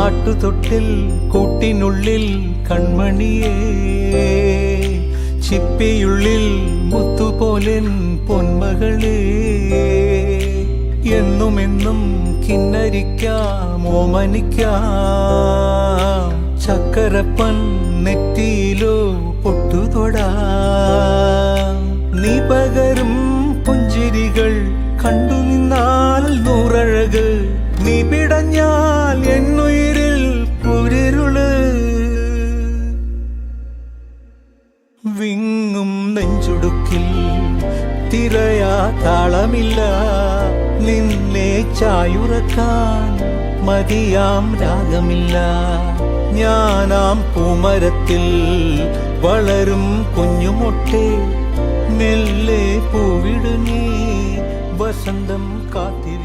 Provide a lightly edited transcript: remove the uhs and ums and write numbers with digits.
ആട്ടുതൊട്ടിൽ കൂട്ടിനുള്ളിൽ കൺമണിയേ, ചിപ്പിയുള്ളിൽ മുത്തുപോലെൻ പൊന്മകളേ, എന്നുമെന്നും കിന്നരിക്കാം ഓമനിക്കാം, ചക്കരപ്പൻ നെറ്റിയിലോ പൊട്ടുതൊടാം. നീ പകരും പുഞ്ചിരികൾ കണ്ടു നിന്നാൽ നൂറഴക്, നീ പിടഞ്ഞാൽ എന്നുയിരിൽ കുരിരുള്. വിങ്ങും നെഞ്ചുടുക്കിൽ തിരയാ താളമില്ല, നിന്നെ ചായുറക്കാൻ മതിയാം രാഗമില്ല. ഞാനാം പൂമരത്തിൽ വളരും കുഞ്ഞുമൊട്ടെ, മെല്ലെ പൂവിടു നീ വസന്തം കാത്തിരി.